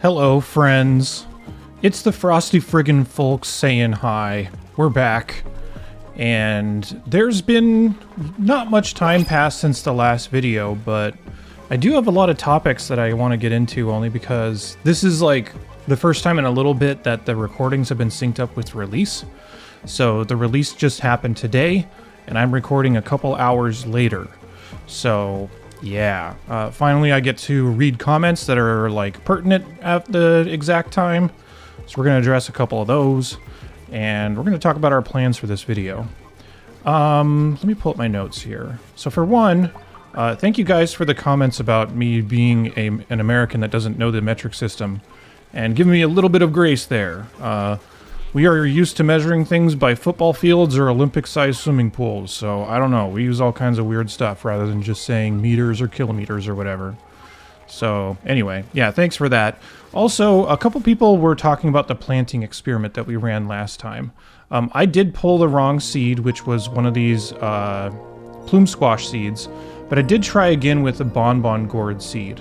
Hello, friends. It's the Frosty friggin' folks saying hi. We're back. And there's been not much time passed since the last video, but I do have a lot of topics that I want to get into only because this is like the first time in a little bit that the recordings have been synced up with release. So the release just happened today, and I'm recording a couple hours later. So yeah, finally I get to read comments that are like pertinent at the exact time. So we're going to address a couple of those, and we're going to talk about our plans for this video. Let me pull up my notes here. So for one, thank you guys for the comments about me being an American that doesn't know the metric system, and giving me a little bit of grace there. We are used to measuring things by football fields or Olympic-sized swimming pools, so I don't know. We use all kinds of weird stuff rather than just saying meters or kilometers or whatever. So anyway, yeah, thanks for that. Also, a couple people were talking about the planting experiment that we ran last time. I did pull the wrong seed, which was one of these plume squash seeds, but I did try again with the bonbon gourd seed,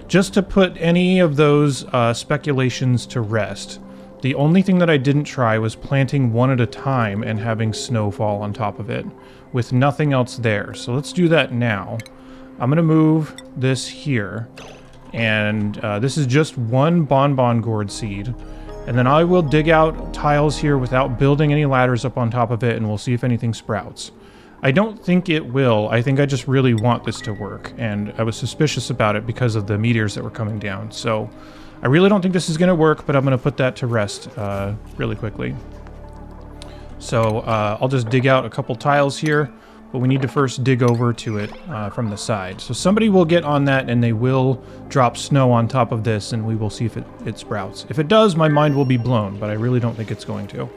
just to put any of those speculations to rest. The only thing that I didn't try was planting one at a time and having snow fall on top of it, with nothing else there. So let's do that now. I'm going to move this here, and this is just one bonbon gourd seed. And then I will dig out tiles here without building any ladders up on top of it, and we'll see if anything sprouts. I don't think it will. I think I just really want this to work, and I was suspicious about it because of the meteors that were coming down. So I really don't think this is going to work, but I'm going to put that to rest really quickly. So I'll just dig out a couple tiles here, but we need to first dig over to it from the side. So somebody will get on that, and they will drop snow on top of this, and we will see if it sprouts. If it does, my mind will be blown, but I really don't think it's going to.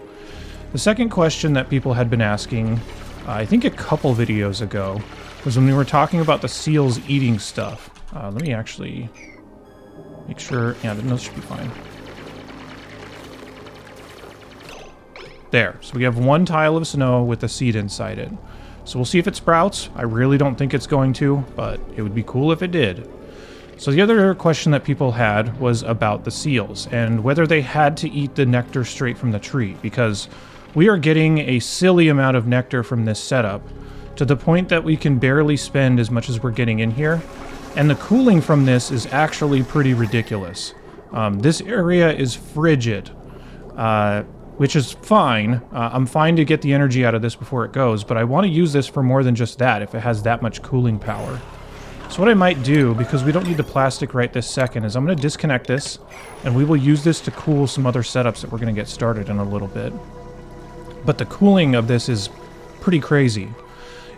The second question that people had been asking, I think a couple videos ago, was when we were talking about the seals eating stuff. Let me actually make sure. Yeah, those should be fine. There. So we have one tile of snow with a seed inside it. So we'll see if it sprouts. I really don't think it's going to, but it would be cool if it did. So the other question that people had was about the seals and whether they had to eat the nectar straight from the tree, because we are getting a silly amount of nectar from this setup to the point that we can barely spend as much as we're getting in here. And the cooling from this is actually pretty ridiculous. This area is frigid, which is fine. I'm fine to get the energy out of this before it goes, but I want to use this for more than just that if it has that much cooling power. So what I might do, because we don't need the plastic right this second, is I'm going to disconnect this, and we will use this to cool some other setups that we're going to get started in a little bit. But the cooling of this is pretty crazy.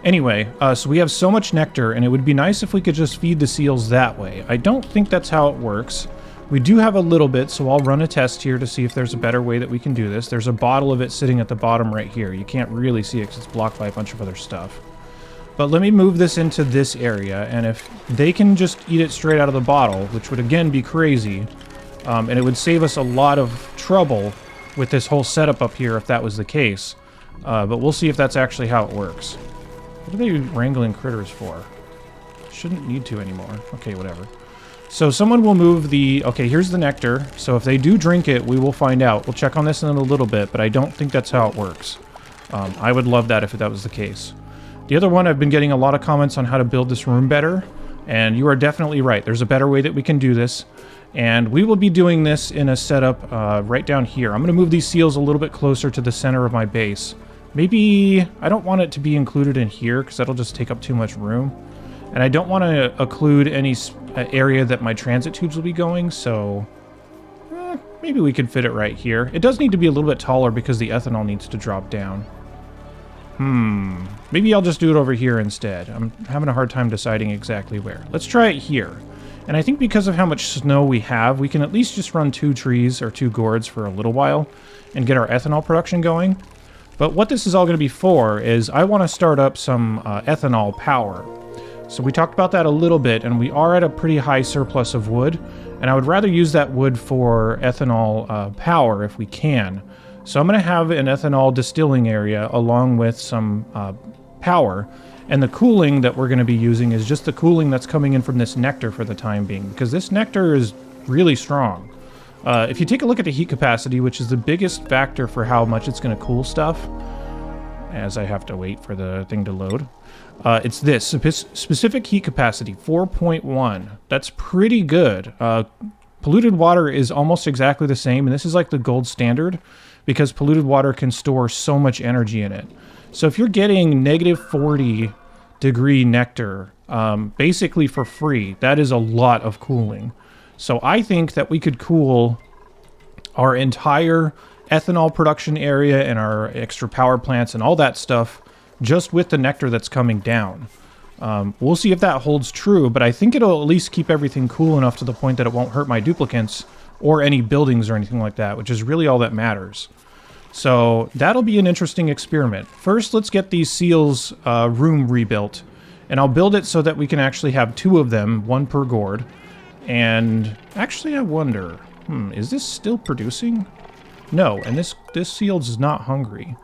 Anyway, so we have so much nectar, and it would be nice if we could just feed the seals that way. I don't think that's how it works. We do have a little bit, so I'll run a test here to see if there's a better way that we can do this. There's a bottle of it sitting at the bottom right here. You can't really see it because it's blocked by a bunch of other stuff. But let me move this into this area, and if they can just eat it straight out of the bottle, which would again be crazy, and it would save us a lot of trouble with this whole setup up here if that was the case. But we'll see if that's actually how it works. What are they wrangling critters for? Shouldn't need to anymore. Okay, whatever. So someone will move the... Okay, here's the nectar. So if they do drink it, we will find out. We'll check on this in a little bit, but I don't think that's how it works. I would love that if that was the case. The other one, I've been getting a lot of comments on how to build this room better, and you are definitely right. There's a better way that we can do this, and we will be doing this in a setup right down here. I'm going to move these seals a little bit closer to the center of my base. Maybe I don't want it to be included in here because that'll just take up too much room. And I don't want to occlude any area that my transit tubes will be going, so maybe we can fit it right here. It does need to be a little bit taller because the ethanol needs to drop down. Maybe I'll just do it over here instead. I'm having a hard time deciding exactly where. Let's try it here. And I think because of how much snow we have, we can at least just run 2 trees or 2 gourds for a little while and get our ethanol production going. But what this is all going to be for is I want to start up some ethanol power. So we talked about that a little bit, and we are at a pretty high surplus of wood, and I would rather use that wood for ethanol power if we can. So I'm going to have an ethanol distilling area along with some power, and the cooling that we're going to be using is just the cooling that's coming in from this nectar for the time being, because this nectar is really strong. If you take a look at the heat capacity, which is the biggest factor for how much it's going to cool stuff, as I have to wait for the thing to load, it's this. Specific heat capacity, 4.1. That's pretty good. Polluted water is almost exactly the same, and this is like the gold standard because polluted water can store so much energy in it. So if you're getting negative 40 degree nectar, basically for free, that is a lot of cooling. So I think that we could cool our entire ethanol production area and our extra power plants and all that stuff just with the nectar that's coming down. We'll see if that holds true, but I think it'll at least keep everything cool enough to the point that it won't hurt my duplicants or any buildings or anything like that, which is really all that matters. So that'll be an interesting experiment. First, let's get these seals room rebuilt, and I'll build it so that we can actually have 2 of them, 1 per gourd. And actually, I wonder, is this still producing? No, and this seal is not hungry.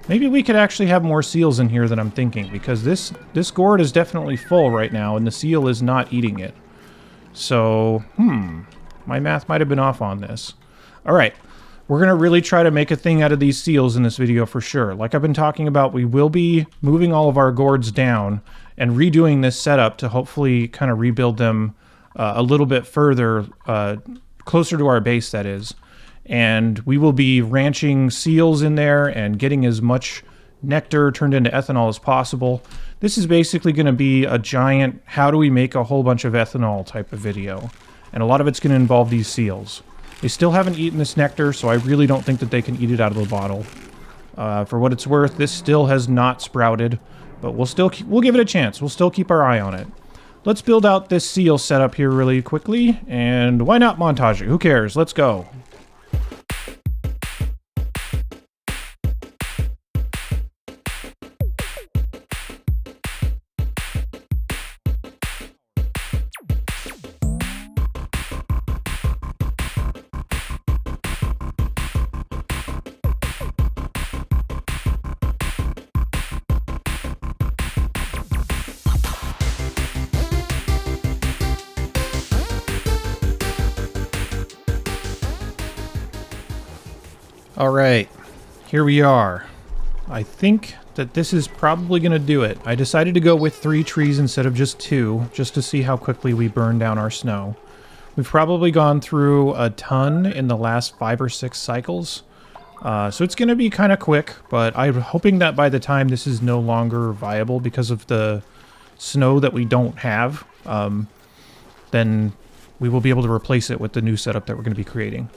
Maybe we could actually have more seals in here than I'm thinking, because this gourd is definitely full right now, and the seal is not eating it. So, my math might have been off on this. All right, we're going to really try to make a thing out of these seals in this video for sure. Like I've been talking about, we will be moving all of our gourds down and redoing this setup to hopefully kind of rebuild them a little bit further, closer to our base, that is. And we will be ranching seals in there and getting as much nectar turned into ethanol as possible. This is basically going to be a giant how do we make a whole bunch of ethanol type of video. And a lot of it's going to involve these seals. They still haven't eaten this nectar, so I really don't think that they can eat it out of the bottle. For what it's worth, this still has not sprouted, but we'll give it a chance. We'll still keep our eye on it. Let's build out this seal setup here really quickly, and why not montage it? Who cares? Let's go. All right, here we are. I think that this is probably going to do it. I decided to go with 3 trees instead of just 2, just to see how quickly we burn down our snow. We've probably gone through a ton in the last 5 or 6 cycles. So it's going to be kind of quick, but I'm hoping that by the time this is no longer viable because of the snow that we don't have, then we will be able to replace it with the new setup that we're going to be creating.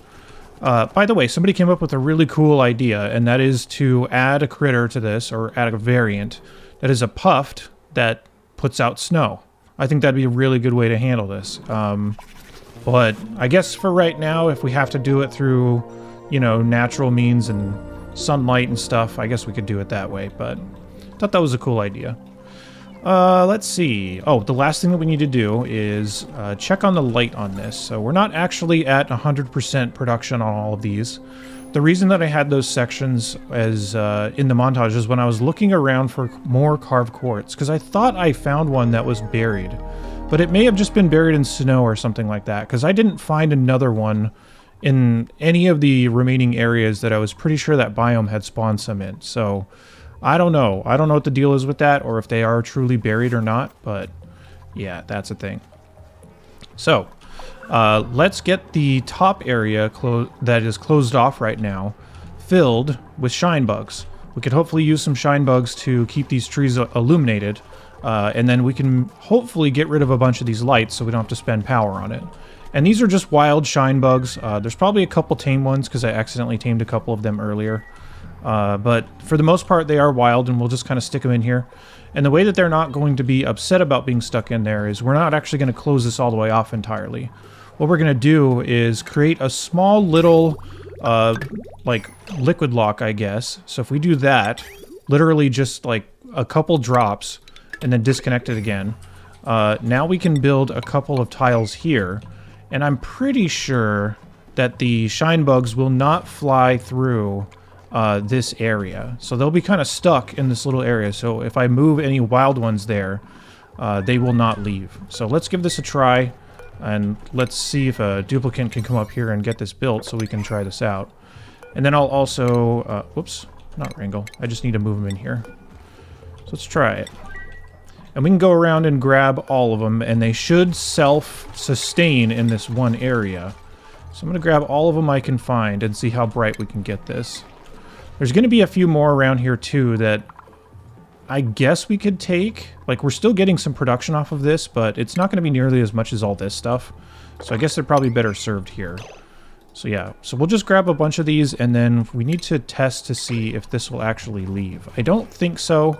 By the way, somebody came up with a really cool idea, and that is to add a critter to this, or add a variant, that is a puffed that puts out snow. I think that'd be a really good way to handle this. But I guess for right now, if we have to do it through, you know, natural means and sunlight and stuff, I guess we could do it that way, but I thought that was a cool idea. Let's see. Oh, the last thing that we need to do is check on the light on this. So we're not actually at 100% production on all of these. The reason that I had those sections as in the montage is when I was looking around for more carved quartz, because I thought I found one that was buried. But it may have just been buried in snow or something like that, because I didn't find another one in any of the remaining areas that I was pretty sure that biome had spawned some in. So I don't know. I don't know what the deal is with that, or if they are truly buried or not, but yeah, that's a thing. So, let's get the top area that is closed off right now filled with shine bugs. We could hopefully use some shine bugs to keep these trees illuminated, and then we can hopefully get rid of a bunch of these lights so we don't have to spend power on it. And these are just wild shine bugs. There's probably a couple tame ones because I accidentally tamed a couple of them earlier. But for the most part, they are wild, and we'll just kind of stick them in here. And the way that they're not going to be upset about being stuck in there is we're not actually going to close this all the way off entirely. What we're going to do is create a small little, like, liquid lock, I guess. So if we do that, literally just, like, a couple drops, and then disconnect it again, now we can build a couple of tiles here. And I'm pretty sure that the shine bugs will not fly through this area. So they'll be kind of stuck in this little area. So if I move any wild ones there, they will not leave. So let's give this a try. And let's see if a duplicant can come up here and get this built so we can try this out. And then I'll also... whoops, not wrangle. I just need to move them in here. So let's try it. And we can go around and grab all of them, and they should self-sustain in this one area. So I'm going to grab all of them I can find and see how bright we can get this. There's going to be a few more around here, too, that I guess we could take. Like, we're still getting some production off of this, but it's not going to be nearly as much as all this stuff. So I guess they're probably better served here. So yeah, so we'll just grab a bunch of these, and then we need to test to see if this will actually leave. I don't think so.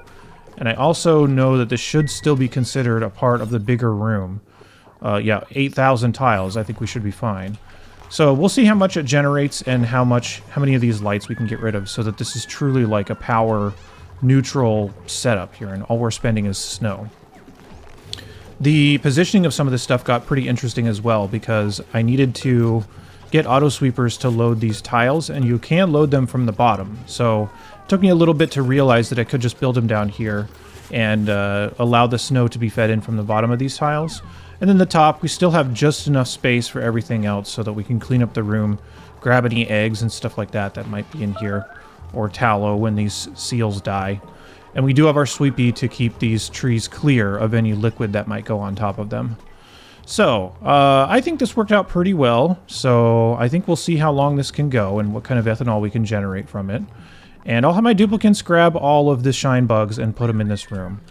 And I also know that this should still be considered a part of the bigger room. Yeah, 8,000 tiles. I think we should be fine. So we'll see how much it generates and how many of these lights we can get rid of so that this is truly like a power neutral setup here, and all we're spending is snow. The positioning of some of this stuff got pretty interesting as well, because I needed to get auto sweepers to load these tiles, and you can load them from the bottom. So it took me a little bit to realize that I could just build them down here and allow the snow to be fed in from the bottom of these tiles. And then the top, we still have just enough space for everything else so that we can clean up the room, grab any eggs and stuff like that that might be in here, or tallow when these seals die. And we do have our sweepy to keep these trees clear of any liquid that might go on top of them. So, I think this worked out pretty well, so I think we'll see how long this can go and what kind of ethanol we can generate from it. And I'll have my duplicants grab all of the shine bugs and put them in this room.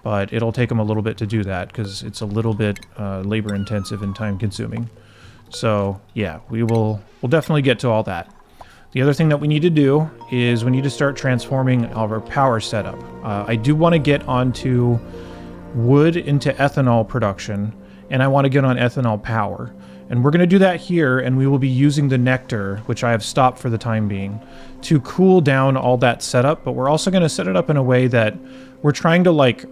But it'll take them a little bit to do that, because it's a little bit labor-intensive and time-consuming. So, yeah, we'll definitely get to all that. The other thing that we need to do is we need to start transforming our power setup. I do want to get onto wood into ethanol production, and I want to get on ethanol power. And we're going to do that here, and we will be using the nectar, which I have stopped for the time being, to cool down all that setup. But we're also going to set it up in a way that we're trying to, like,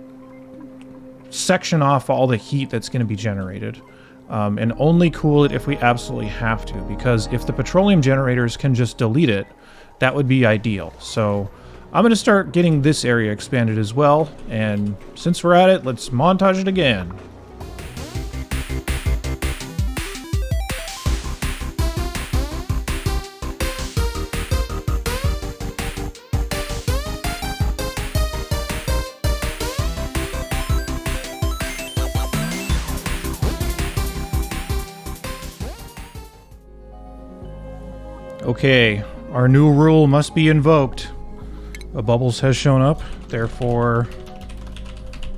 section off all the heat that's going to be generated. And only cool it if we absolutely have to, because if the petroleum generators can just delete it, that would be ideal. So I'm going to start getting this area expanded as well, and since we're at it, let's montage it again. Okay, our new rule must be invoked. A bubbles has shown up, therefore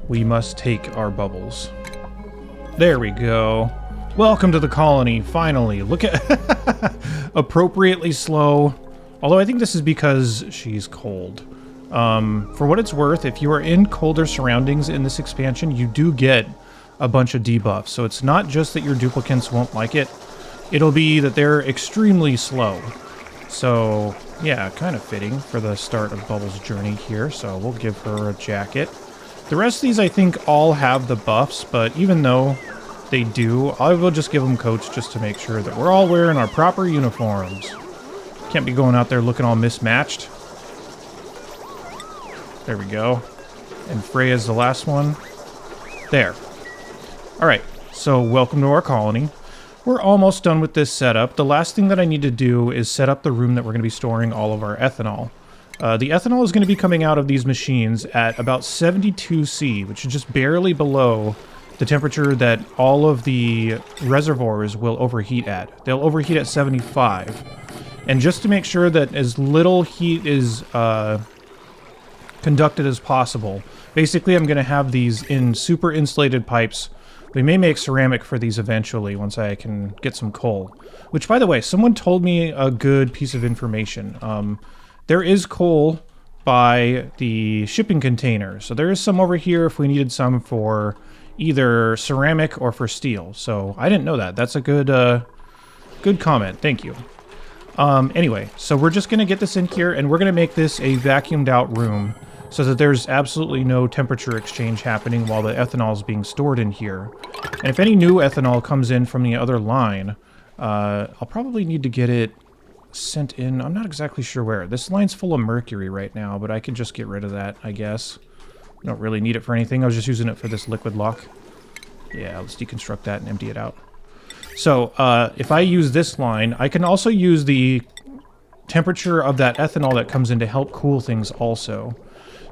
we must take our bubbles. There we go. Welcome to the colony, finally. Look at... appropriately slow. Although I think this is because she's cold. For what it's worth, if you are in colder surroundings in this expansion, you do get a bunch of debuffs. So it's not just that your duplicants won't like it. It'll be that they're extremely slow. So, yeah, kind of fitting for the start of Bubbles' journey here, so we'll give her a jacket. The rest of these, I think, all have the buffs, but even though they do, I will just give them coats just to make sure that we're all wearing our proper uniforms. Can't be going out there looking all mismatched. There we go. And Freya's the last one. There. Alright, so welcome to our colony. We're almost done with this setup. The last thing that I need to do is set up the room that we're going to be storing all of our ethanol. The ethanol is going to be coming out of these machines at about 72 C, which is just barely below the temperature that all of the reservoirs will overheat at. They'll overheat at 75. And just to make sure that as little heat is conducted as possible, basically I'm going to have these in super insulated pipes. We may make ceramic for these eventually once I can get some coal. Which, by the way, someone told me a good piece of information. There is coal by the shipping container. So there is some over here if we needed some for either ceramic or for steel. So I didn't know that. That's a good comment. Thank you. Anyway, so we're just going to get this in here, and we're going to make this a vacuumed out room so that there's absolutely no temperature exchange happening while the ethanol is being stored in here. And if any new ethanol comes in from the other line, I'll probably need to get it sent in. I'm not exactly sure where. This line's full of mercury right now, but I can just get rid of that, I guess. I don't really need it for anything. I was just using it for this liquid lock. Yeah, let's deconstruct that and empty it out. So if I use this line, I can also use the temperature of that ethanol that comes in to help cool things also.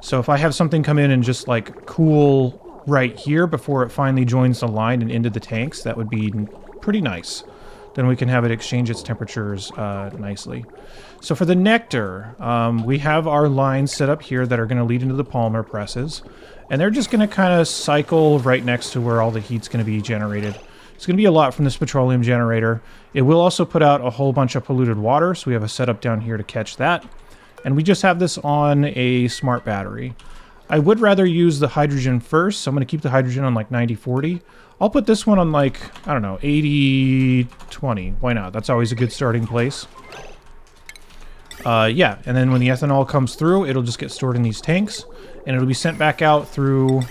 So if I have something come in and just like cool right here before it finally joins the line and into the tanks, that would be pretty nice. Then we can have it exchange its temperatures nicely. So for the nectar, we have our lines set up here that are going to lead into the polymer presses. And they're just going to kind of cycle right next to where all the heat's going to be generated. It's going to be a lot from this petroleum generator. It will also put out a whole bunch of polluted water, so we have a setup down here to catch that. And we just have this on a smart battery. I would rather use the hydrogen first, so I'm going to keep the hydrogen on like 90-40. I'll put this one on like, I don't know, 80-20. Why not? That's always a good starting place. Yeah, and then when the ethanol comes through, it'll just get stored in these tanks, and it'll be sent back out through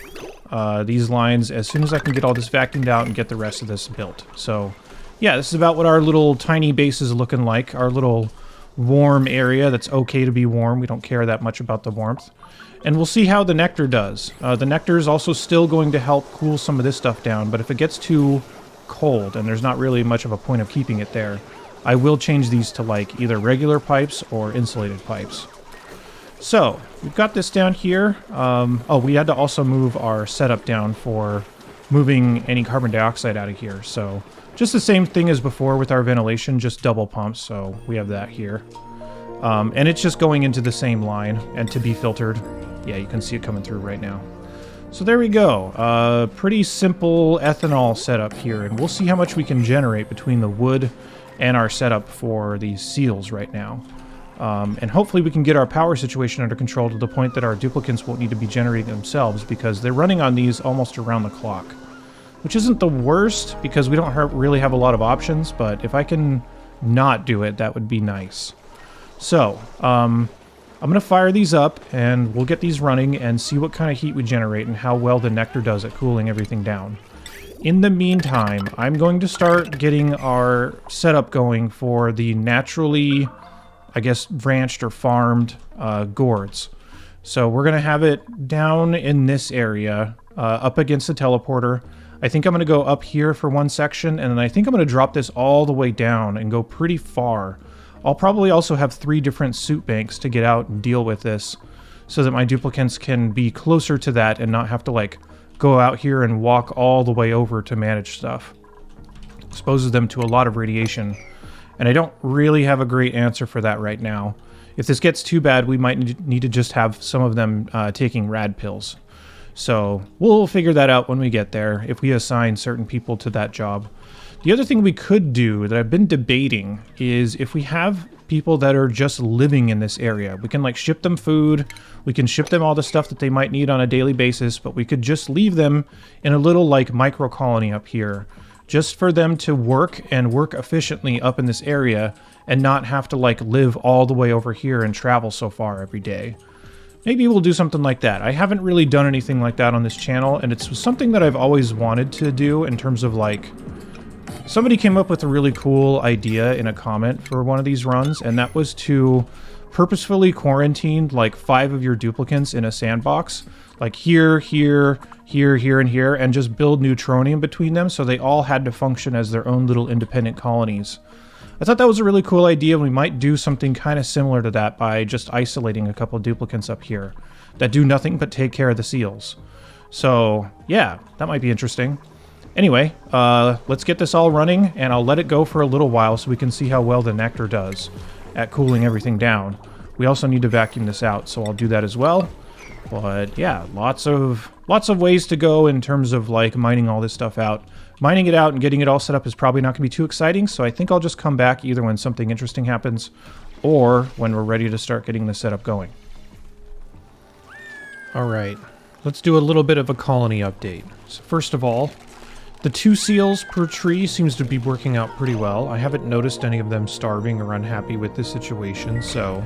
these lines as soon as I can get all this vacuumed out and get the rest of this built. So, yeah, this is about what our little tiny base is looking like. Our little warm area that's okay to be warm. We don't care that much about the warmth. And we'll see how the nectar does. The nectar is also still going to help cool some of this stuff down, but if it gets too cold and there's not really much of a point of keeping it there, I will change these to like either regular pipes or insulated pipes. So, we've got this down here. Oh, we had to also move our setup down for moving any carbon dioxide out of here. So, just the same thing as before with our ventilation, just double pumps. So, we have that here. And it's just going into the same line and to be filtered. Yeah, you can see it coming through right now. So there we go. Pretty simple ethanol setup here. And we'll see how much we can generate between the wood and our setup for these seals right now. And hopefully we can get our power situation under control to the point that our duplicants won't need to be generating themselves, because they're running on these almost around the clock. Which isn't the worst, because we don't really have a lot of options, but if I can not do it, that would be nice. So, I'm going to fire these up, and we'll get these running and see what kind of heat we generate and how well the nectar does at cooling everything down. In the meantime, I'm going to start getting our setup going for the naturally, I guess, ranched or farmed gourds. So we're going to have it down in this area, up against the teleporter. I think I'm going to go up here for one section, and then I think I'm going to drop this all the way down and go pretty far. I'll probably also have 3 different suit banks to get out and deal with this, so that my duplicants can be closer to that and not have to, like, go out here and walk all the way over to manage stuff. Exposes them to a lot of radiation, and I don't really have a great answer for that right now. If this gets too bad, we might need to just have some of them taking rad pills. So we'll figure that out when we get there, if we assign certain people to that job. The other thing we could do that I've been debating is if we have people that are just living in this area, we can like ship them food, we can ship them all the stuff that they might need on a daily basis, but we could just leave them in a little like micro colony up here, just for them to work and work efficiently up in this area and not have to like live all the way over here and travel so far every day. Maybe we'll do something like that. I haven't really done anything like that on this channel, and it's something that I've always wanted to do in terms of like... Somebody came up with a really cool idea in a comment for one of these runs, and that was to purposefully quarantine like 5 of your duplicants in a sandbox, like here, here, here, here, and here, and just build neutronium between them so they all had to function as their own little independent colonies. I thought that was a really cool idea, and we might do something kind of similar to that by just isolating a couple of duplicants up here that do nothing but take care of the seals. So, yeah, that might be interesting. Anyway, let's get this all running, and I'll let it go for a little while so we can see how well the nectar does at cooling everything down. We also need to vacuum this out, so I'll do that as well. But yeah, lots of ways to go in terms of like mining all this stuff out. Mining it out and getting it all set up is probably not going to be too exciting, so I think I'll just come back either when something interesting happens or when we're ready to start getting the setup going. Alright, let's do a little bit of a colony update. So first of all, the 2 seals per tree seems to be working out pretty well. I haven't noticed any of them starving or unhappy with this situation, so...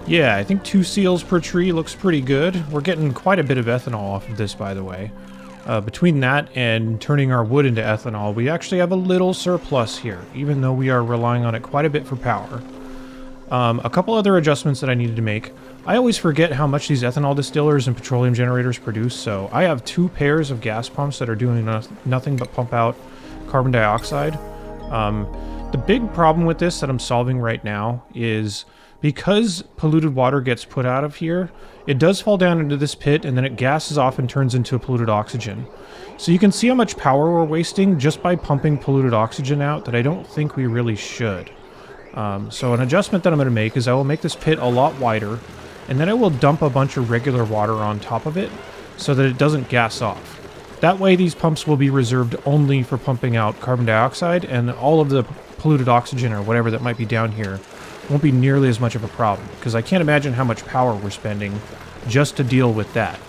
yeah, I think 2 seals per tree looks pretty good. We're getting quite a bit of ethanol off of this, by the way. Between that and turning our wood into ethanol, we actually have a little surplus here, even though we are relying on it quite a bit for power. A couple other adjustments that I needed to make. I always forget how much these ethanol distillers and petroleum generators produce, so I have 2 pairs of gas pumps that are doing nothing but pump out carbon dioxide. The big problem with this that I'm solving right now is because polluted water gets put out of here, it does fall down into this pit and then it gasses off and turns into polluted oxygen. So you can see how much power we're wasting just by pumping polluted oxygen out that I don't think we really should. So an adjustment that I'm going to make is I will make this pit a lot wider, and then I will dump a bunch of regular water on top of it so that it doesn't gas off. That way these pumps will be reserved only for pumping out carbon dioxide, and all of the polluted oxygen or whatever that might be down here won't be nearly as much of a problem, because I can't imagine how much power we're spending just to deal with that.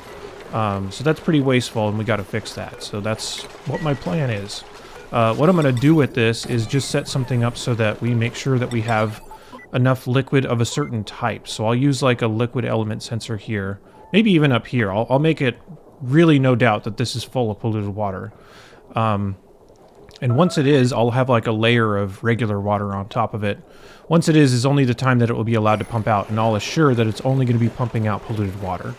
So that's pretty wasteful, and we got to fix that. So that's what my plan is. What I'm going to do with this is just set something up so that we make sure that we have enough liquid of a certain type. So I'll use like a liquid element sensor here, maybe even up here. I'll make it really no doubt that this is full of polluted water. And once it is, I'll have like a layer of regular water on top of it. Once it is only the time that it will be allowed to pump out, and I'll assure that it's only going to be pumping out polluted water.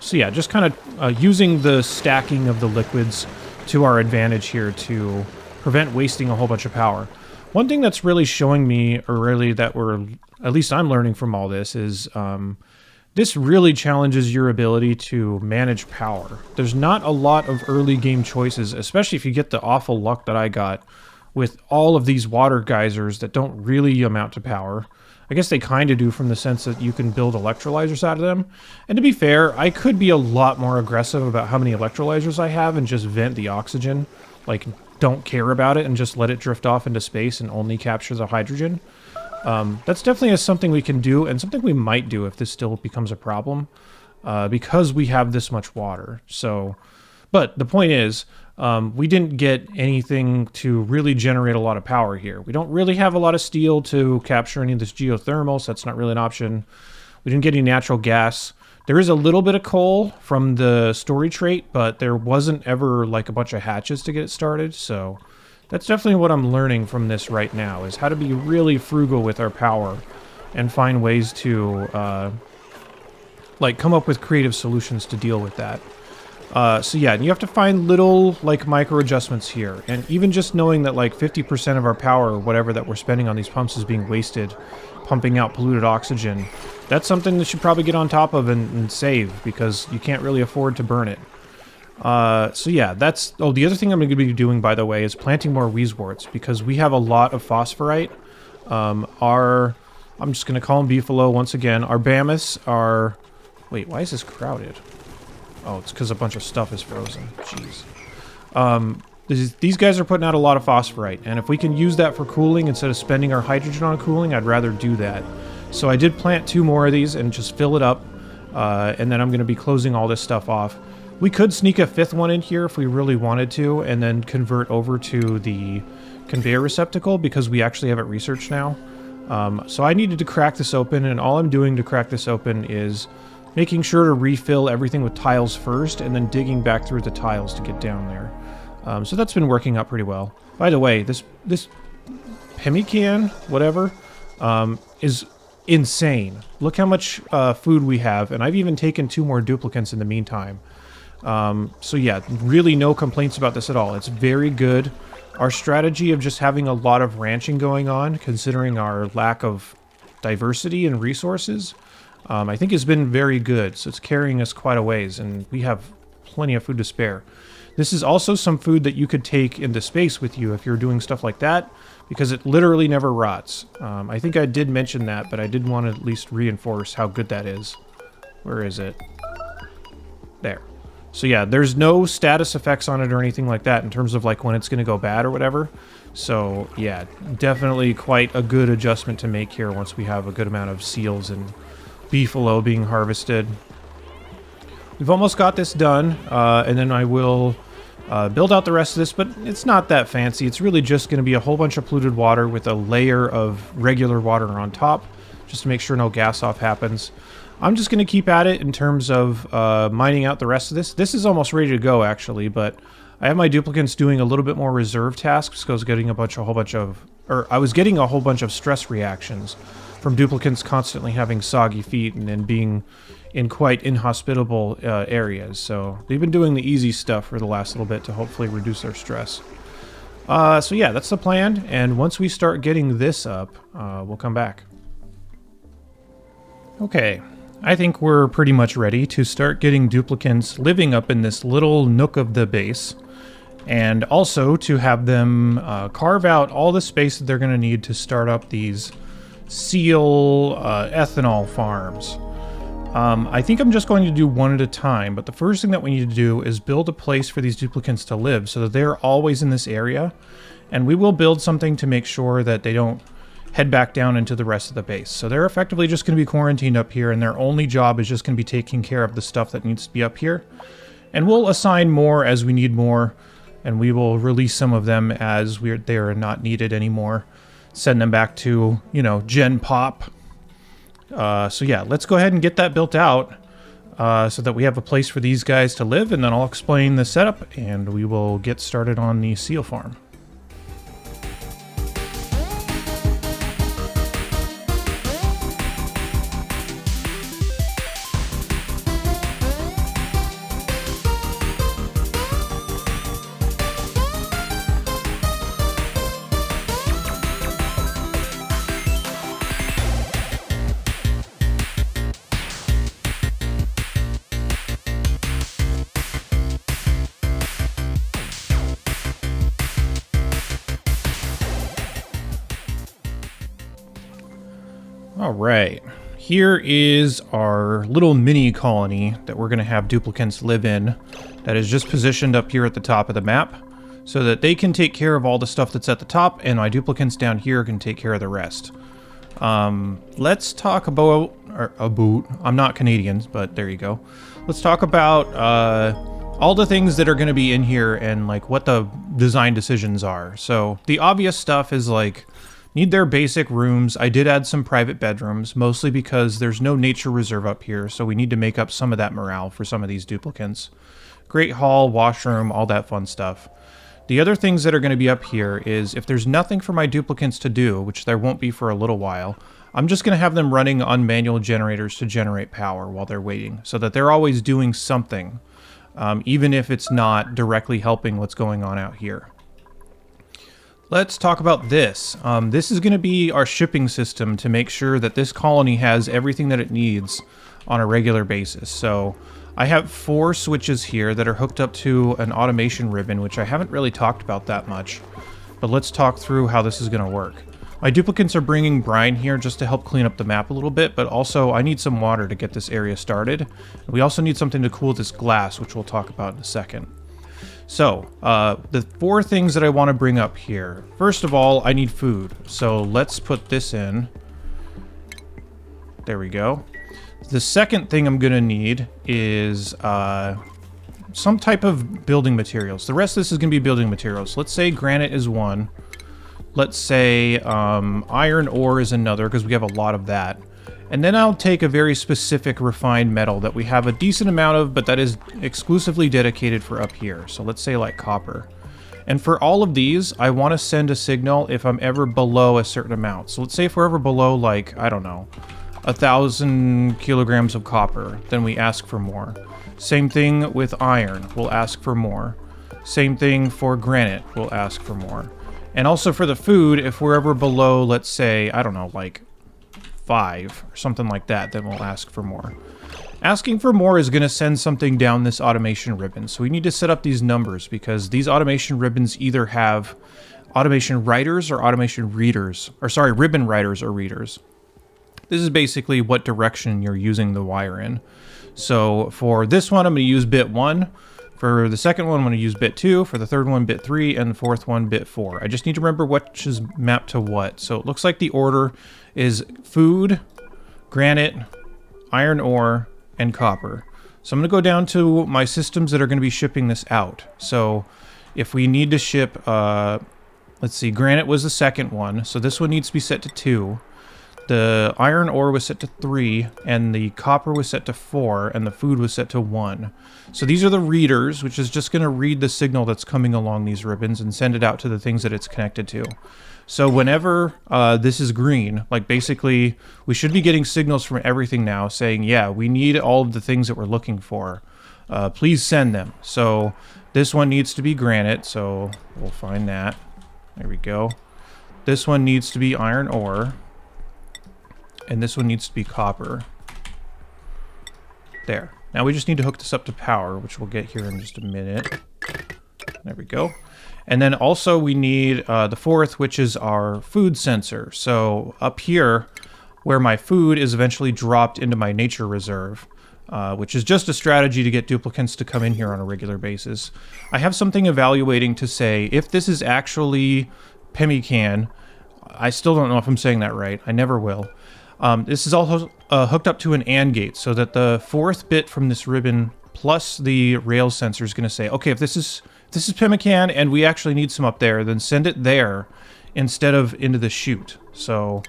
So yeah, just kind of using the stacking of the liquids to our advantage here to prevent wasting a whole bunch of power. One thing that's really showing me, or really that at least I'm learning from all this, is this really challenges your ability to manage power. There's not a lot of early game choices, especially if you get the awful luck that I got with all of these water geysers that don't really amount to power. I guess they kind of do, from the sense that you can build electrolyzers out of them. And to be fair, I could be a lot more aggressive about how many electrolyzers I have and just vent the oxygen. Like, don't care about it and just let it drift off into space and only capture the hydrogen. That's definitely something we can do, and something we might do if this still becomes a problem, because we have this much water. So, but the point is, we didn't get anything to really generate a lot of power here. We don't really have a lot of steel to capture any of this geothermal, so that's not really an option. We didn't get any natural gas. There is a little bit of coal from the story trait, but there wasn't ever like a bunch of hatches to get it started, so that's definitely what I'm learning from this right now, is how to be really frugal with our power and find ways to like come up with creative solutions to deal with that. So yeah, and you have to find little like micro adjustments here, and even just knowing that like 50% of our power or whatever that we're spending on these pumps is being wasted pumping out polluted oxygen, that's something that you should probably get on top of and save, because you can't really afford to burn it. So yeah, that's... Oh, the other thing I'm going to be doing, by the way, is planting more wheezeworts, because we have a lot of phosphorite. I'm just going to call them beefalo once again. Our mammoths are... Wait, why is this crowded? Oh, it's because a bunch of stuff is frozen. Jeez. These guys are putting out a lot of phosphorite, and if we can use that for cooling instead of spending our hydrogen on cooling, I'd rather do that. So I did plant 2 more of these and just fill it up, and then I'm going to be closing all this stuff off. We could sneak a 5th one in here if we really wanted to, and then convert over to the conveyor receptacle, because we actually have it researched now. So I needed to crack this open, and all I'm doing to crack this open is making sure to refill everything with tiles first, and then digging back through the tiles to get down there. So that's been working out pretty well. By the way, this pemmican, whatever, is insane. Look how much food we have, and I've even taken 2 more duplicants in the meantime. So yeah, really no complaints about this at all. It's very good. Our strategy of just having a lot of ranching going on, considering our lack of diversity and resources, I think has been very good. So it's carrying us quite a ways, and we have plenty of food to spare. This is also some food that you could take into space with you if you're doing stuff like that, because it literally never rots. I think I did mention that, but I did want to at least reinforce how good that is. Where is it? There. So yeah, there's no status effects on it or anything like that in terms of like when it's going to go bad or whatever. So yeah, definitely quite a good adjustment to make here once we have a good amount of seals and beefalo being harvested. We've almost got this done, and then I will build out the rest of this, but it's not that fancy. It's really just going to be a whole bunch of polluted water with a layer of regular water on top, just to make sure no gas off happens. I'm just going to keep at it in terms of mining out the rest of this. This is almost ready to go, actually, but I have my duplicants doing a little bit more reserve tasks, because I was getting a whole bunch of stress reactions from duplicants constantly having soggy feet and then being in quite inhospitable areas. So they've been doing the easy stuff for the last little bit to hopefully reduce their stress. So yeah, that's the plan, and once we start getting this up, we'll come back. Okay, I think we're pretty much ready to start getting duplicants living up in this little nook of the base, and also to have them carve out all the space that they're going to need to start up these seal ethanol farms. I think I'm just going to do one at a time, but the first thing that we need to do is build a place for these duplicants to live so that they're always in this area, and we will build something to make sure that they don't head back down into the rest of the base. So they're effectively just going to be quarantined up here, and their only job is just going to be taking care of the stuff that needs to be up here. And we'll assign more as we need more, and we will release some of them as they are not needed anymore. Send them back to, you know, Gen Pop. So yeah, let's go ahead and get that built out so that we have a place for these guys to live, and then I'll explain the setup, and we will get started on the seal farm. All right, here is our little mini colony that we're going to have duplicants live in, that is just positioned up here at the top of the map so that they can take care of all the stuff that's at the top, and my duplicants down here can take care of the rest. Let's talk about, I'm not Canadian, but there you go. Let's talk about all the things that are going to be in here and like what the design decisions are. So the obvious stuff is like, need their basic rooms. I did add some private bedrooms, mostly because there's no nature reserve up here, so we need to make up some of that morale for some of these duplicants. Great hall, washroom, all that fun stuff. The other things that are going to be up here is if there's nothing for my duplicants to do, which there won't be for a little while, I'm just going to have them running on manual generators to generate power while they're waiting, so that they're always doing something, even if it's not directly helping what's going on out here. Let's talk about this. This is going to be our shipping system to make sure that this colony has everything that it needs on a regular basis. So I have 4 switches here that are hooked up to an automation ribbon, which I haven't really talked about that much. But let's talk through how this is going to work. My duplicants are bringing brine here just to help clean up the map a little bit, but also I need some water to get this area started. We also need something to cool this glass, which we'll talk about in a second. So, the 4 things that I want to bring up here. First of all, I need food. So let's put this in. There we go. The second thing I'm going to need is some type of building materials. The rest of this is going to be building materials. Let's say granite is 1. Let's say iron ore is another, because we have a lot of that. And then I'll take a very specific refined metal that we have a decent amount of, but that is exclusively dedicated for up here. So let's say like copper. And for all of these, I want to send a signal if I'm ever below a certain amount. So let's say if we're ever below like, I don't know, 1,000 kilograms of copper, then we ask for more. Same thing with iron, we'll ask for more. Same thing for granite, we'll ask for more. And also for the food, if we're ever below, let's say, I don't know, like 5 or something like that, then we'll ask for more. Asking for more is going to send something down this automation ribbon. So we need to set up these numbers because these automation ribbons either have automation writers or automation readers, or sorry, ribbon writers or readers. This is basically what direction you're using the wire in. So for this one, I'm going to use bit 1. For the second one, I'm going to use bit 2. For the third one, bit 3. And the fourth one, bit 4. I just need to remember which is mapped to what. So it looks like the order is food, granite, iron ore, and copper. So I'm going to go down to my systems that are going to be shipping this out. So if we need to ship, let's see, granite was the second one. So this one needs to be set to 2. The iron ore was set to 3, and the copper was set to 4, and the food was set to 1. So these are the readers, which is just going to read the signal that's coming along these ribbons and send it out to the things that it's connected to. So whenever this is green, like basically we should be getting signals from everything now saying, yeah, we need all of the things that we're looking for. Please send them. So this one needs to be granite, so we'll find that. There we go. This one needs to be iron ore. And this one needs to be copper. There. Now we just need to hook this up to power, which we'll get here in just a minute. There we go. And then also we need the fourth, which is our food sensor. So up here, where my food is eventually dropped into my nature reserve, which is just a strategy to get duplicants to come in here on a regular basis. I have something evaluating to say if this is actually pemmican. I still don't know if I'm saying that right. I never will. This is all hooked up to an AND gate, so that the fourth bit from this ribbon plus the rail sensor is going to say, okay, if this is pemmican and we actually need some up there, then send it there instead of into the chute. So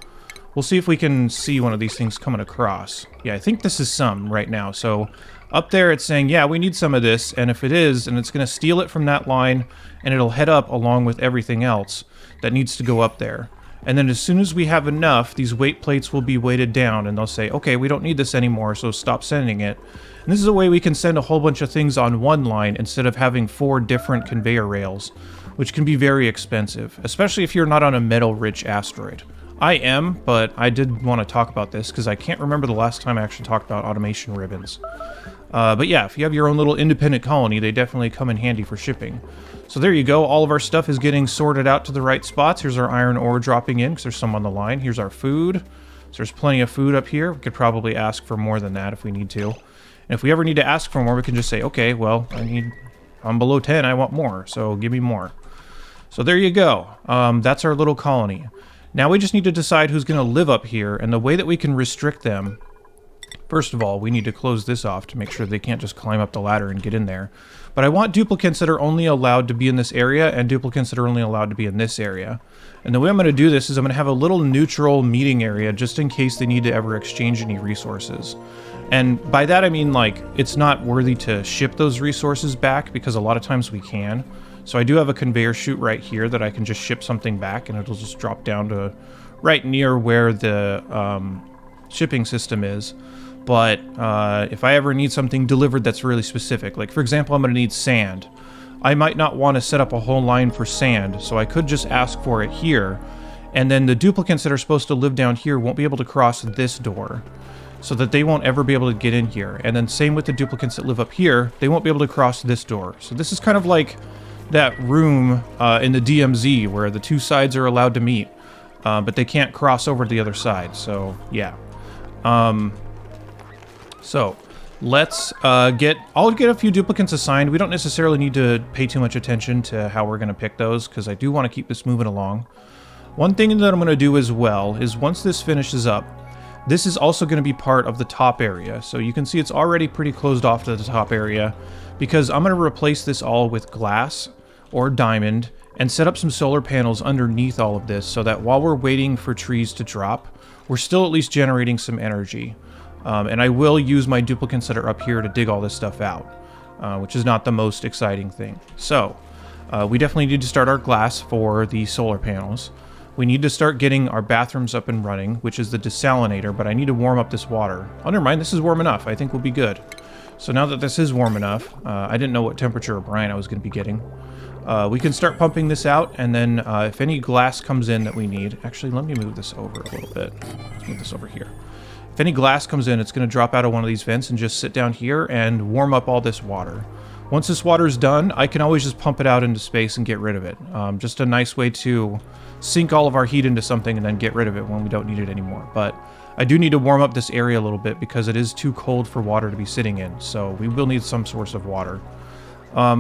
we'll see if we can see one of these things coming across. Yeah, I think this is some right now. So up there it's saying, yeah, we need some of this, and if it is, and it's going to steal it from that line, and it'll head up along with everything else that needs to go up there. And then as soon as we have enough, these weight plates will be weighted down, and they'll say, okay, we don't need this anymore, so stop sending it. And this is a way we can send a whole bunch of things on one line instead of having 4 different conveyor rails, which can be very expensive, especially if you're not on a metal-rich asteroid. I am, but I did want to talk about this because I can't remember the last time I actually talked about automation ribbons. But yeah, if you have your own little independent colony, they definitely come in handy for shipping. So there you go. All of our stuff is getting sorted out to the right spots. Here's our iron ore dropping in because there's some on the line. Here's our food. So there's plenty of food up here. We could probably ask for more than that if we need to. And if we ever need to ask for more, we can just say, okay, well, I'm below 10. I want more. So give me more. So there you go. That's our little colony. Now we just need to decide who's going to live up here. And the way that we can restrict them, first of all, we need to close this off to make sure they can't just climb up the ladder and get in there. But I want duplicants that are only allowed to be in this area and duplicants that are only allowed to be in this area. And the way I'm going to do this is I'm going to have a little neutral meeting area just in case they need to ever exchange any resources. And by that I mean, like, it's not worthy to ship those resources back because a lot of times we can. So I do have a conveyor chute right here that I can just ship something back and it'll just drop down to right near where the shipping system is. But if I ever need something delivered that's really specific, like for example, I'm going to need sand. I might not want to set up a whole line for sand, so I could just ask for it here. And then the duplicants that are supposed to live down here won't be able to cross this door, so that they won't ever be able to get in here. And then same with the duplicants that live up here, they won't be able to cross this door. So this is kind of like that room in the DMZ where the two sides are allowed to meet, but they can't cross over to the other side. So yeah. So let's I'll get a few duplicants assigned. We don't necessarily need to pay too much attention to how we're going to pick those because I do want to keep this moving along. One thing that I'm going to do as well is once this finishes up, this is also going to be part of the top area. So you can see it's already pretty closed off to the top area because I'm going to replace this all with glass or diamond and set up some solar panels underneath all of this so that while we're waiting for trees to drop, we're still at least generating some energy. And I will use my duplicants that are up here to dig all this stuff out, which is not the most exciting thing. So we definitely need to start our glass for the solar panels. We need to start getting our bathrooms up and running, which is the desalinator, but I need to warm up this water. Oh, never mind, this is warm enough. I think we'll be good. So now that this is warm enough, I didn't know what temperature of brine I was going to be getting. We can start pumping this out, and then if any glass comes in that we need... Actually, let me move this over a little bit. Let's move this over here. If any glass comes in, it's going to drop out of one of these vents and just sit down here and warm up all this water. Once this water is done, I can always just pump it out into space and get rid of it. Just a nice way to sink all of our heat into something and then get rid of it when we don't need it anymore. But I do need to warm up this area a little bit because it is too cold for water to be sitting in. So we will need some source of water.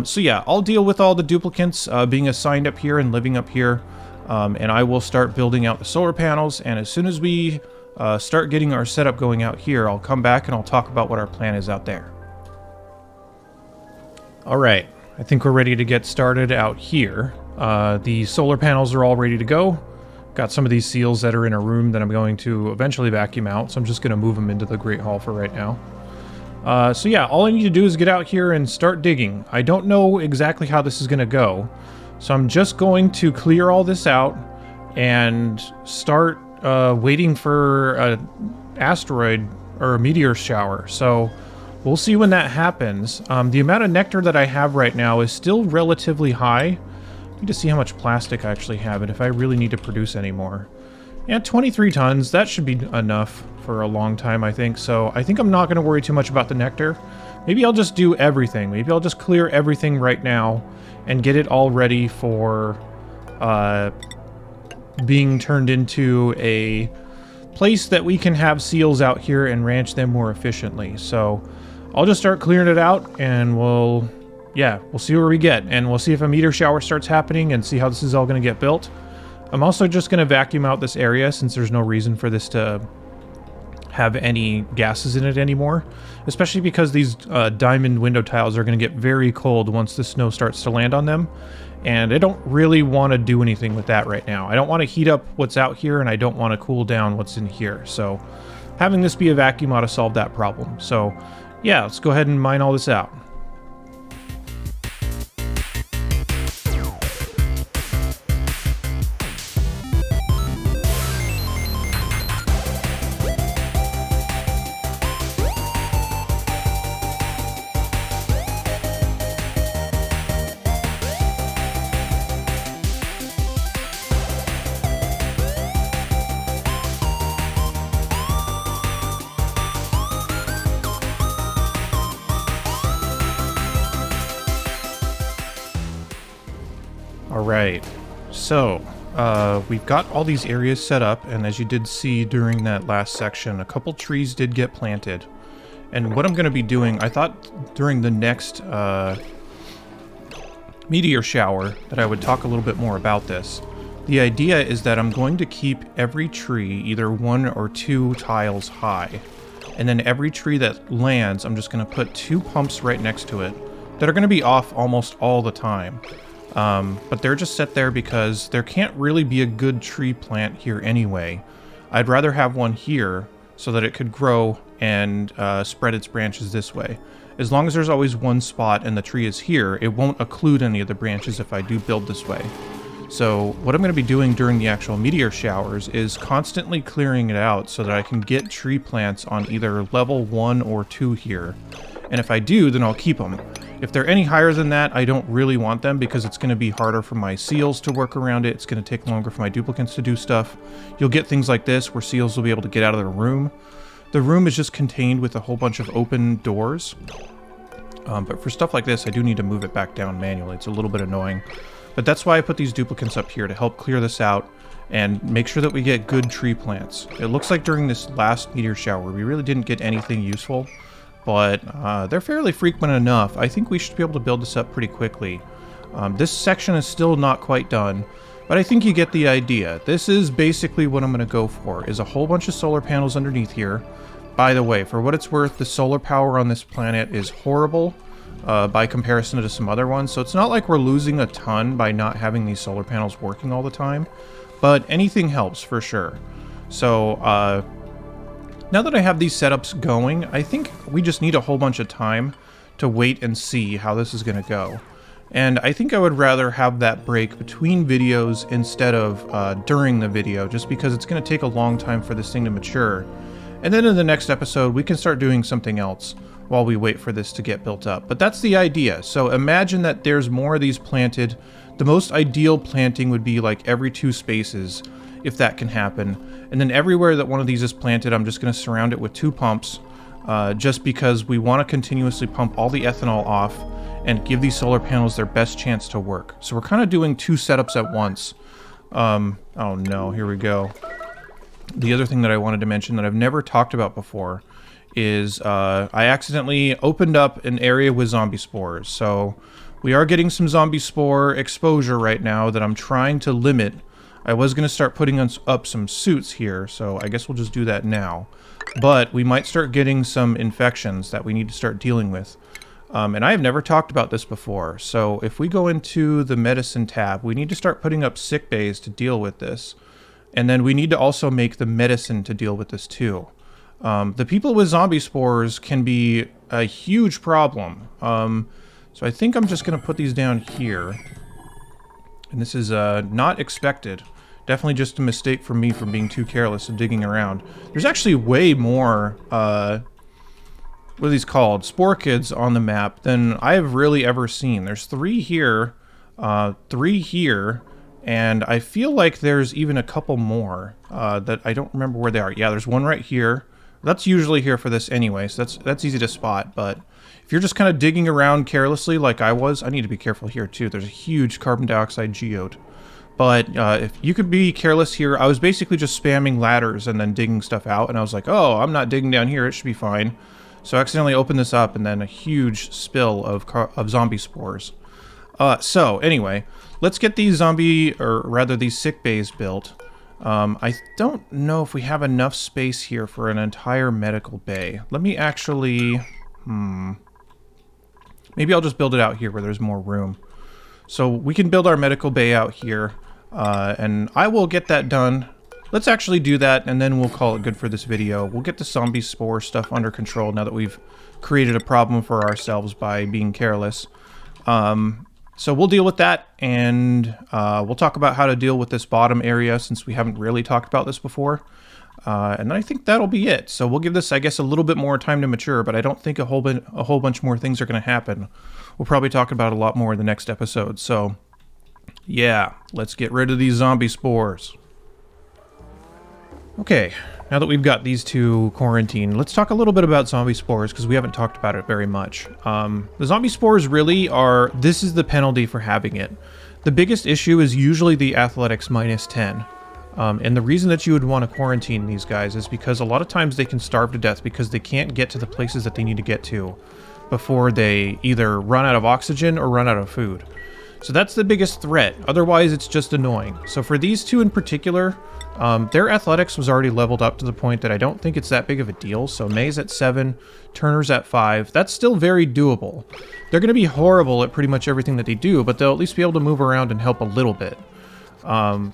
So yeah, I'll deal with all the duplicants being assigned up here and living up here. And I will start building out the solar panels. And as soon as we start getting our setup going out here, I'll come back and I'll talk about what our plan is out there. All right, I think we're ready to get started out here. The solar panels are all ready to go. Got some of these seals that are in a room that I'm going to eventually vacuum out, so I'm just going to move them into the Great Hall for right now. So yeah, all I need to do is get out here and start digging. I don't know exactly how this is going to go, so I'm just going to clear all this out and start waiting for an asteroid or a meteor shower. So we'll see when that happens. The amount of nectar that I have right now is still relatively high, Need to see how much plastic I actually have and if I really need to produce any more. Yeah, 23 tons. That should be enough for a long time, I think. So I think I'm not going to worry too much about the nectar. Maybe I'll just do everything. Maybe I'll just clear everything right now and get it all ready for being turned into a place that we can have seals out here and ranch them more efficiently. So I'll just start clearing it out and we'll see where we get. And we'll see if a meteor shower starts happening and see how this is all going to get built. I'm also just going to vacuum out this area since there's no reason for this to have any gases in it anymore, especially because these diamond window tiles are going to get very cold once the snow starts to land on them, and I don't really want to do anything with that right now. I don't want to heat up what's out here, and I don't want to cool down what's in here, so having this be a vacuum ought to solve that problem. So yeah, let's go ahead and mine all this out. Alright, so we've got all these areas set up, and as you did see during that last section, a couple trees did get planted. And what I'm going to be doing, I thought during the next meteor shower that I would talk a little bit more about this. The idea is that I'm going to keep every tree either 1 or 2 tiles high. And then every tree that lands, I'm just going to put 2 pumps right next to it that are going to be off almost all the time. But they're just set there because there can't really be a good tree plant here anyway. I'd rather have one here so that it could grow and spread its branches this way. As long as there's always one spot and the tree is here, it won't occlude any of the branches if I do build this way. So what I'm going to be doing during the actual meteor showers is constantly clearing it out so that I can get tree plants on either level 1 or 2 here. And if I do, then I'll keep them. If they're any higher than that, I don't really want them because it's going to be harder for my seals to work around it. It's going to take longer for my duplicates to do stuff. You'll get things like this where seals will be able to get out of the room. The room is just contained with a whole bunch of open doors. But for stuff like this, I do need to move it back down manually. It's a little bit annoying. But that's why I put these duplicates up here to help clear this out and make sure that we get good tree plants. It looks like during this last meteor shower, we really didn't get anything useful. But they're fairly frequent enough. I think we should be able to build this up pretty quickly. This section is still not quite done, but I think you get the idea. This is basically what I'm going to go for, is a whole bunch of solar panels underneath here. By the way, for what it's worth, the solar power on this planet is horrible by comparison to some other ones, so it's not like we're losing a ton by not having these solar panels working all the time, but anything helps for sure. So, now that I have these setups going, I think we just need a whole bunch of time to wait and see how this is going to go. And I think I would rather have that break between videos instead of during the video, just because it's going to take a long time for this thing to mature. And then in the next episode, we can start doing something else while we wait for this to get built up. But that's the idea. So imagine that there's more of these planted. The most ideal planting would be like every 2 spaces, if that can happen. And then everywhere that one of these is planted, I'm just going to surround it with 2 pumps, just because we want to continuously pump all the ethanol off and give these solar panels their best chance to work. So we're kind of doing 2 setups at once. Oh no, here we go. The other thing that I wanted to mention that I've never talked about before is I accidentally opened up an area with zombie spores. So we are getting some zombie spore exposure right now that I'm trying to limit. I was going to start putting up some suits here, so I guess we'll just do that now. But we might start getting some infections that we need to start dealing with. And I have never talked about this before, so if we go into the medicine tab, we need to start putting up sick bays to deal with this. And then we need to also make the medicine to deal with this too. The people with zombie spores can be a huge problem. So I think I'm just going to put these down here. And this is not expected. Definitely just a mistake from me for being too careless of digging around. There's actually way more, what are these called? Spore kids on the map than I have really ever seen. There's 3 here. 3 here, and I feel like there's even a couple more that I don't remember where they are. Yeah, there's one right here. That's usually here for this anyway, so that's easy to spot, but if you're just kind of digging around carelessly like I was, I need to be careful here too. There's a huge carbon dioxide geode. But if you could be careless here, I was basically just spamming ladders and then digging stuff out, and I was like, oh, I'm not digging down here, it should be fine. So I accidentally opened this up, and then a huge spill of zombie spores. So anyway, let's get these these sick bays built. I don't know if we have enough space here for an entire medical bay. Let me actually, maybe I'll just build it out here where there's more room. So we can build our medical bay out here, and I will get that done. Let's actually do that, and then we'll call it good for this video. We'll get the zombie spore stuff under control now that we've created a problem for ourselves by being careless. So we'll deal with that, and we'll talk about how to deal with this bottom area since we haven't really talked about this before. And I think that'll be it. So we'll give this, I guess, a little bit more time to mature, but I don't think a whole bunch more things are going to happen. We'll probably talk about a lot more in the next episode. So yeah, let's get rid of these zombie spores. Okay, now that we've got these two quarantined, let's talk a little bit about zombie spores, because we haven't talked about it very much. The zombie spores really are, this is the penalty for having it. The biggest issue is usually the athletics -10. And the reason that you would want to quarantine these guys is because a lot of times they can starve to death because they can't get to the places that they need to get to before they either run out of oxygen or run out of food. So that's the biggest threat. Otherwise, it's just annoying. So for these two in particular, their athletics was already leveled up to the point that I don't think it's that big of a deal. So May's at 7, Turner's at 5. That's still very doable. They're going to be horrible at pretty much everything that they do, but they'll at least be able to move around and help a little bit.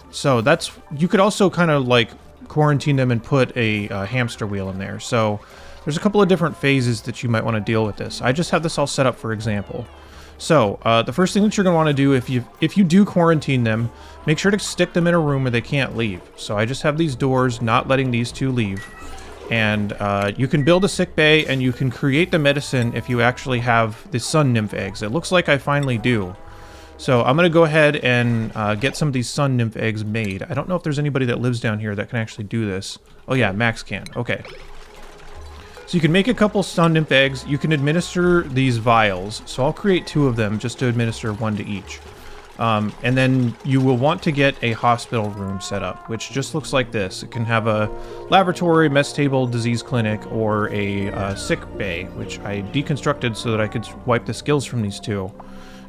So that's, you could also kind of like quarantine them and put a hamster wheel in there. So there's a couple of different phases that you might want to deal with this. I just have this all set up for example. So the first thing that you're going to want to do if you do quarantine them, make sure to stick them in a room where they can't leave. So I just have these doors not letting these two leave. And you can build a sick bay and you can create the medicine if you actually have the sun nymph eggs. It looks like I finally do. So I'm going to go ahead and get some of these sun nymph eggs made. I don't know if there's anybody that lives down here that can actually do this. Oh yeah, Max can. Okay. So you can make a couple sun nymph eggs. You can administer these vials. So I'll create 2 of them just to administer 1 to each. And then you will want to get a hospital room set up, which just looks like this. It can have a laboratory, mess table, disease clinic, or a sick bay, which I deconstructed so that I could wipe the skills from these two.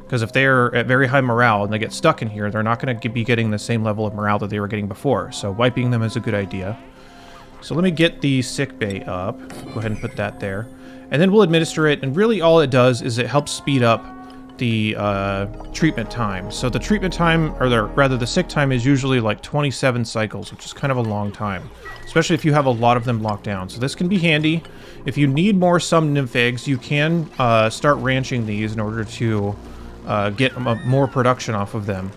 Because if they're at very high morale and they get stuck in here, they're not going to be getting the same level of morale that they were getting before. So wiping them is a good idea. So let me get the sick bay up. Go ahead and put that there. And then we'll administer it. And really all it does is it helps speed up the treatment time. So the treatment time, or rather the sick time, is usually like 27 cycles, which is kind of a long time. Especially if you have a lot of them locked down. So this can be handy. If you need more sun nymph eggs, you can start ranching these in order to get more production off of them.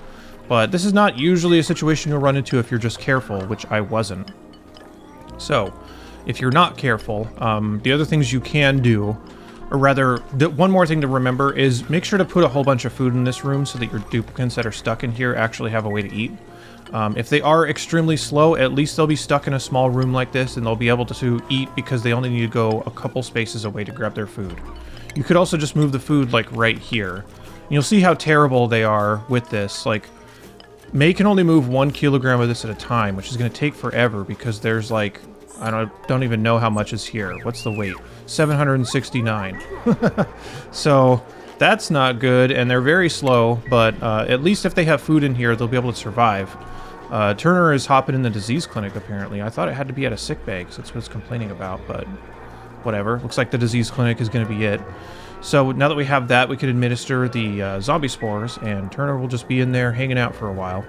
But this is not usually a situation you'll run into if you're just careful, which I wasn't. So, if you're not careful, the other things you can do, or rather, one more thing to remember is make sure to put a whole bunch of food in this room so that your duplicates that are stuck in here actually have a way to eat. If they are extremely slow, at least they'll be stuck in a small room like this and they'll be able to eat because they only need to go a couple spaces away to grab their food. You could also just move the food like right here. You'll see how terrible they are with this. Like, May can only move 1 kilogram of this at a time, which is going to take forever because there's like, I don't even know how much is here. What's the weight? 769. So that's not good, and they're very slow, but at least if they have food in here, they'll be able to survive. Turner is hopping in the disease clinic, apparently. I thought it had to be at a sick bay, because that's what it's complaining about, but whatever. Looks like the disease clinic is going to be it. So now that we have that, we can administer the zombie spores, and Turner will just be in there hanging out for a while.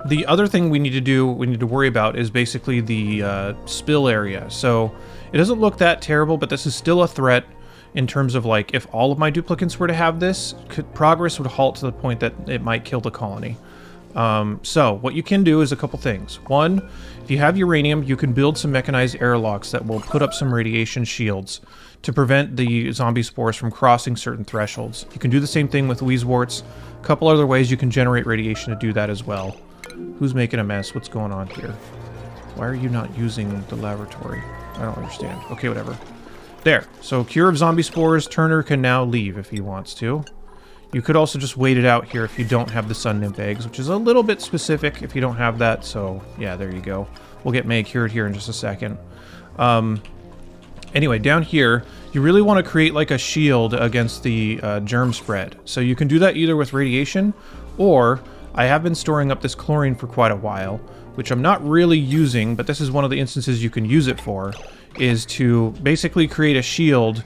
The other thing we need to worry about is basically the spill area. So it doesn't look that terrible, but this is still a threat in terms of, like, if all of my duplicates were to have this, progress would halt to the point that it might kill the colony. So what you can do is a couple things. One, if you have uranium, you can build some mechanized airlocks that will put up some radiation shields to prevent the zombie spores from crossing certain thresholds. You can do the same thing with Wheezeworts. A couple other ways you can generate radiation to do that as well. Who's making a mess? What's going on here? Why are you not using the laboratory? I don't understand. Okay, whatever. There. So Cure of Zombie Spores. Turner can now leave if he wants to. You could also just wait it out here if you don't have the Sun Nymph eggs, which is a little bit specific if you don't have that. So, yeah, there you go. We'll get May cured here in just a second. Anyway, down here, you really want to create like a shield against the germ spread. So you can do that either with radiation, or I have been storing up this chlorine for quite a while, which I'm not really using, but this is one of the instances you can use it for, is to basically create a shield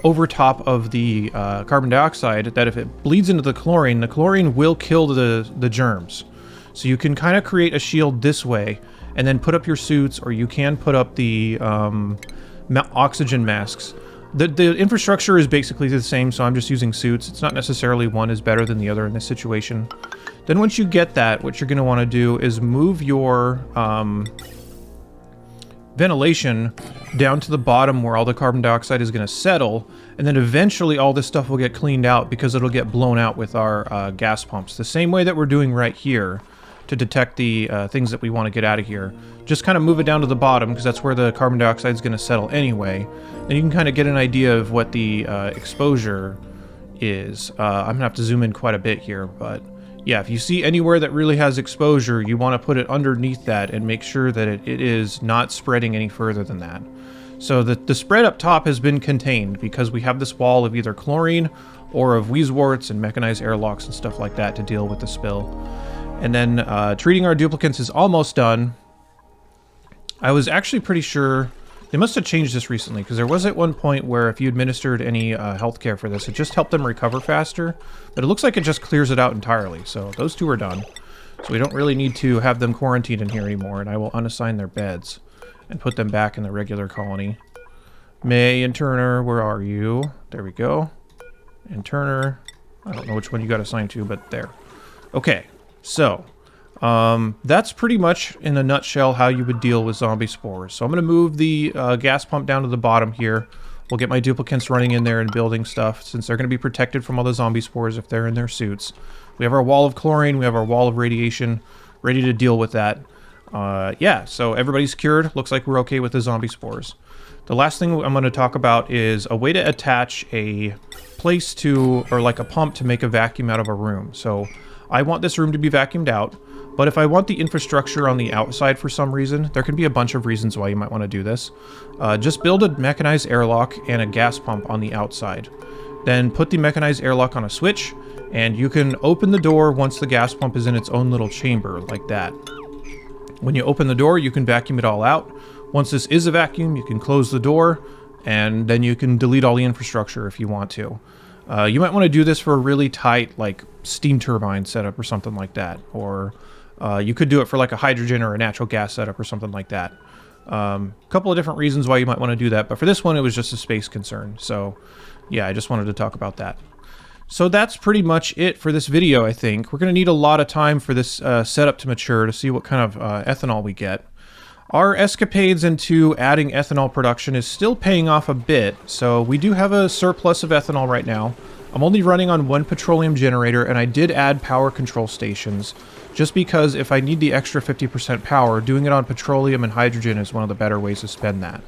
over top of the carbon dioxide that if it bleeds into the chlorine will kill the germs. So you can kind of create a shield this way and then put up your suits, or you can put up the oxygen masks. The infrastructure is basically the same, so I'm just using suits. It's not necessarily one is better than the other in this situation. Then once you get that, what you're going to want to do is move your ventilation down to the bottom where all the carbon dioxide is going to settle, and then eventually all this stuff will get cleaned out because it'll get blown out with our gas pumps. The same way that we're doing right here to detect the things that we want to get out of here. Just kind of move it down to the bottom because that's where the carbon dioxide is going to settle anyway. And you can kind of get an idea of what the exposure is. I'm going to have to zoom in quite a bit here, but yeah, if you see anywhere that really has exposure, you want to put it underneath that and make sure that it is not spreading any further than that. So the spread up top has been contained because we have this wall of either chlorine or of Wheezeworts and mechanized airlocks and stuff like that to deal with the spill. And then treating our duplicates is almost done. I was actually pretty sure they must have changed this recently, because there was at one point where if you administered any healthcare for this, it just helped them recover faster. But it looks like it just clears it out entirely. So those two are done. So we don't really need to have them quarantined in here anymore. And I will unassign their beds and put them back in the regular colony. May and Turner, where are you? There we go. And Turner, I don't know which one you got assigned to, but there. Okay, so that's pretty much in a nutshell how you would deal with zombie spores. So I'm going to move the gas pump down to the bottom here. We'll get my duplicates running in there and building stuff, since they're going to be protected from all the zombie spores if they're in their suits. We have our wall of chlorine, we have our wall of radiation, ready to deal with that. Yeah, so everybody's cured. Looks like we're okay with the zombie spores. The last thing I'm going to talk about is a way to attach a place to, or like a pump to make a vacuum out of a room. So I want this room to be vacuumed out, but if I want the infrastructure on the outside for some reason, there can be a bunch of reasons why you might want to do this. Just build a mechanized airlock and a gas pump on the outside. Then put the mechanized airlock on a switch, and you can open the door once the gas pump is in its own little chamber, like that. When you open the door, you can vacuum it all out. Once this is a vacuum, you can close the door, and then you can delete all the infrastructure if you want to. You might want to do this for a really tight, like, steam turbine setup or something like that. Or you could do it for, like, a hydrogen or a natural gas setup or something like that. A couple of different reasons why you might want to do that, but for this one, it was just a space concern. So, yeah, I just wanted to talk about that. So that's pretty much it for this video, I think. We're going to need a lot of time for this setup to mature to see what kind of ethanol we get. Our escapades into adding ethanol production is still paying off a bit, so we do have a surplus of ethanol right now. I'm only running on one petroleum generator, and I did add power control stations, just because if I need the extra 50% power, doing it on petroleum and hydrogen is one of the better ways to spend that.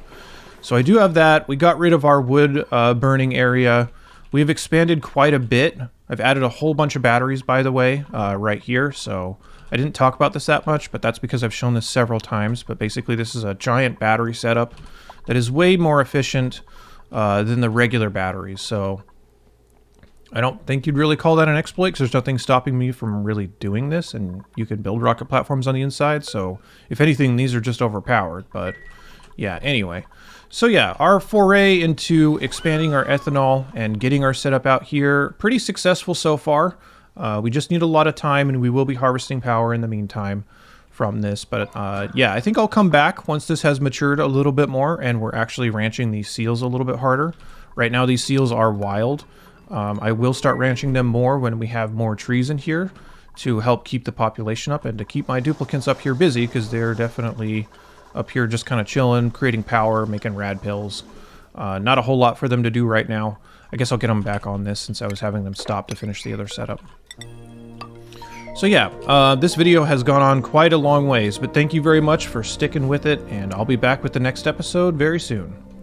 So I do have that. We got rid of our wood burning area. We've expanded quite a bit. I've added a whole bunch of batteries, by the way, right here, so I didn't talk about this that much, but that's because I've shown this several times. But basically, this is a giant battery setup that is way more efficient than the regular batteries. So I don't think you'd really call that an exploit, because there's nothing stopping me from really doing this, and you can build rocket platforms on the inside. So if anything, these are just overpowered. But yeah, anyway. So yeah, our foray into expanding our ethanol and getting our setup out here, pretty successful so far. We just need a lot of time, and we will be harvesting power in the meantime from this. But yeah, I think I'll come back once this has matured a little bit more, and we're actually ranching these seals a little bit harder. Right now, these seals are wild. I will start ranching them more when we have more trees in here. to help keep the population up and to keep my duplicants up here busy, because they're definitely up here just kind of chilling, creating power, making rad pills. Not a whole lot for them to do right now. I guess I'll get them back on this since I was having them stop to finish the other setup. So yeah, this video has gone on quite a long ways, but thank you very much for sticking with it, and I'll be back with the next episode very soon.